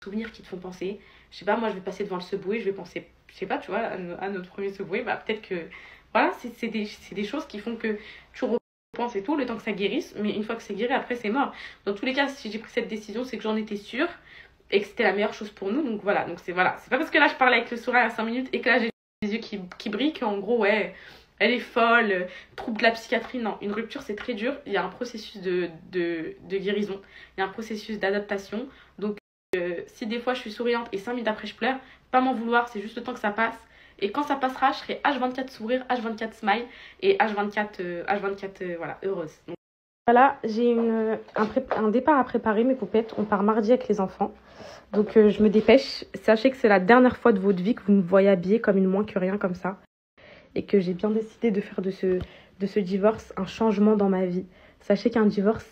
souvenirs qui te font penser. Je sais pas, moi je vais passer devant le Subway, je vais penser, je sais pas, tu vois, à notre premier Subway, bah peut-être que, voilà, c'est des choses qui font que tu repenses et tout, le temps que ça guérisse, mais une fois que c'est guéri, après c'est mort. Dans tous les cas, si j'ai pris cette décision, c'est que j'en étais sûre et que c'était la meilleure chose pour nous, donc voilà, c'est pas parce que là je parlais avec le sourire à 5 minutes et que là j'ai les yeux qui brillent qu'en gros, ouais, elle est folle, trouble de la psychiatrie. Non, une rupture c'est très dur, il y a un processus de guérison, il y a un processus d'adaptation, donc si des fois je suis souriante et 5 minutes après je pleure, pas m'en vouloir, c'est juste le temps que ça passe. Et quand ça passera, je serai H24 sourire, H24 smile et H24 voilà, heureuse. Donc, voilà, j'ai un départ à préparer, mes poupettes. On part mardi avec les enfants. Donc je me dépêche. Sachez que c'est la dernière fois de votre vie que vous me voyez habillée comme une moins que rien comme ça. Et que j'ai bien décidé de faire de ce divorce un changement dans ma vie. Sachez qu'un divorce,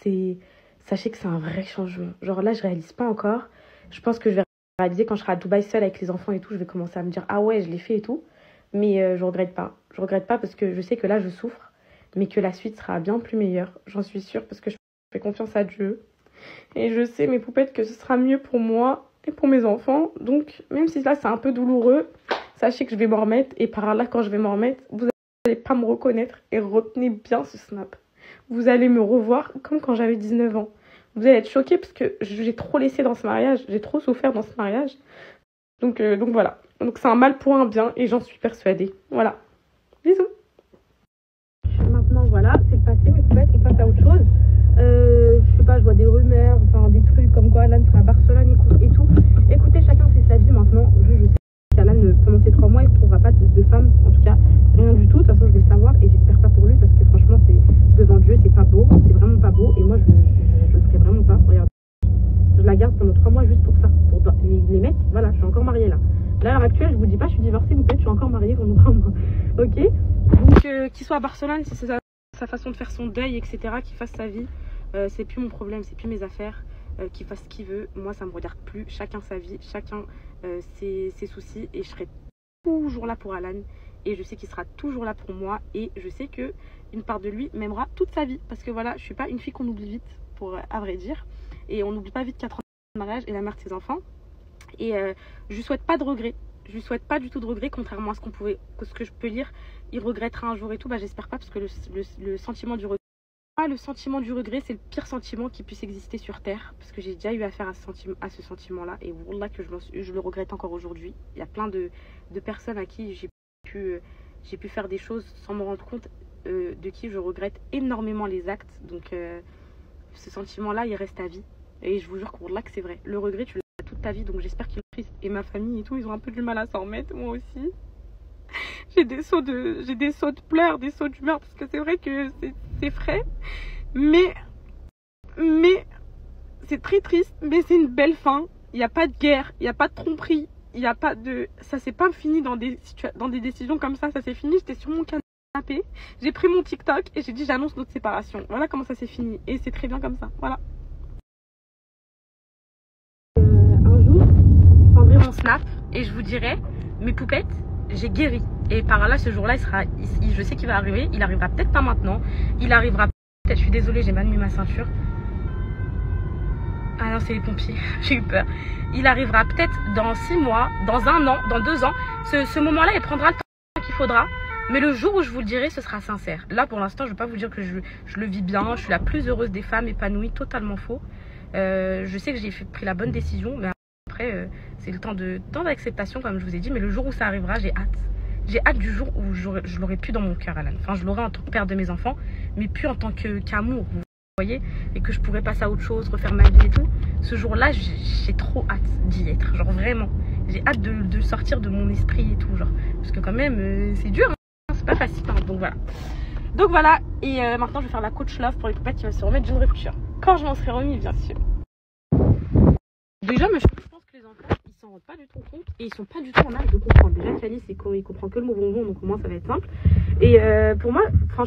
sachez que c'est un vrai changement. Genre là, je réalise pas encore. Je pense que je vais réaliser quand je serai à Dubaï seule avec les enfants et tout. Je vais commencer à me dire, ah ouais, je l'ai fait et tout. Mais je regrette pas. Je regrette pas parce que je sais que là, je souffre. Mais que la suite sera bien plus meilleure. J'en suis sûre parce que je fais confiance à Dieu. Et je sais, mes poupettes, que ce sera mieux pour moi et pour mes enfants. Donc, même si là, c'est un peu douloureux, sachez que je vais m'en remettre. Et par là, quand je vais m'en remettre, vous n'allez pas me reconnaître. Et retenez bien ce snap. Vous allez me revoir comme quand j'avais 19 ans. Vous allez être choqués parce que j'ai trop laissé dans ce mariage. J'ai trop souffert dans ce mariage. Donc voilà. Donc c'est un mal pour un bien et j'en suis persuadée. Voilà. Bisous. Maintenant, voilà, c'est le passé, mes poupettes, on passe à autre chose. Je sais pas, je vois des rumeurs, enfin des trucs comme quoi Alan sera à Barcelone et tout. Écoutez, chacun fait sa vie maintenant. Je sais qu'Alan, pendant ces 3 mois, il ne retrouvera pas de femme, en tout cas, rien du tout. De toute façon, je vais le savoir et j'espère pas pour lui parce que franchement, c'est devant Dieu, c'est pas beau, c'est vraiment pas beau. Et moi, je le ferai vraiment pas. Regarde, je la garde pendant 3 mois juste pour ça, pour les mettre. Voilà, je suis encore mariée là. Là, à l'heure actuelle, je vous dis pas, je suis divorcée, mais peut-être je suis encore mariée pendant 3 mois. Ok. Donc, qu'il soit à Barcelone, si c'est sa façon de faire son deuil, etc., qu'il fasse sa vie, c'est plus mon problème, c'est plus mes affaires, qu'il fasse ce qu'il veut. Moi, ça me regarde plus. Chacun sa vie, chacun ses soucis, et je serai toujours là pour Alan. Et je sais qu'il sera toujours là pour moi, et je sais que une part de lui m'aimera toute sa vie, parce que voilà, je suis pas une fille qu'on oublie vite, à vrai dire, et on n'oublie pas vite 4 ans de mariage et la mère de ses enfants. Et je lui souhaite pas de regrets. Je lui souhaite pas du tout de regrets, contrairement à ce que je peux lire. Il regrettera un jour et tout. Bah, j'espère pas, parce que le sentiment du regret, le sentiment du regret, c'est le pire sentiment qui puisse exister sur Terre. Parce que j'ai déjà eu affaire à ce sentiment-là. Et wallah que je le regrette encore aujourd'hui. Il y a plein de personnes à qui j'ai pu faire des choses sans me rendre compte, de qui je regrette énormément les actes. Donc ce sentiment-là, il reste à vie. Et je vous jure que wallah que c'est vrai. Le regret, tu l'as toute ta vie. Donc j'espère qu'il est triste. Et ma famille et tout, ils ont un peu du mal à s'en remettre. Moi aussi. J'ai des sauts de pleurs, des sauts d'humeur, parce que c'est vrai que c'est frais. Mais c'est très triste. Mais c'est une belle fin. Il n'y a pas de guerre, il n'y a pas de tromperie. Il n'y a pas de... Ça s'est pas fini dans des décisions comme ça. Ça s'est fini, j'étais sur mon canapé. J'ai pris mon TikTok et j'ai dit j'annonce notre séparation. Voilà comment ça s'est fini. Et c'est très bien comme ça. Voilà. Un jour, je prendrai mon snap et je vous dirai, mes poupettes, j'ai guéri. Et par là, ce jour-là, je sais qu'il va arriver. Il arrivera peut-être pas maintenant. Il arrivera peut-être, je suis désolée, j'ai mal mis ma ceinture. Ah non, c'est les pompiers, j'ai eu peur. Il arrivera peut-être dans 6 mois, dans 1 an, dans 2 ans. Ce moment-là, il prendra le temps qu'il faudra. Mais le jour où je vous le dirai, ce sera sincère. Là, pour l'instant, je ne vais pas vous dire que je le vis bien. Je suis la plus heureuse des femmes, épanouie, totalement faux. Je sais que j'ai pris la bonne décision, mais après, c'est le temps d'acceptation, comme je vous ai dit. Mais le jour où ça arrivera, j'ai hâte. J'ai hâte du jour où je l'aurai plus dans mon cœur, Alan. Enfin, je l'aurai en tant que père de mes enfants, mais plus en tant qu'amour, vous voyez, et que je pourrais passer à autre chose, refaire ma vie et tout. Ce jour-là, j'ai trop hâte d'y être, genre vraiment. J'ai hâte de sortir de mon esprit et tout, genre. Parce que quand même, c'est dur, hein, c'est pas facile, hein, donc voilà. Donc voilà, et maintenant je vais faire la coach love pour les poupettes qui vont se remettre d'une rupture. Quand je m'en serai remis, bien sûr. Déjà, mais je pense que les enfants, ils s'en rendent pas du tout compte et ils sont pas du tout en âge de comprendre. Déjà, Calice, il comprend que le mot bonbon, donc au moins ça va être simple. Et pour moi, franchement,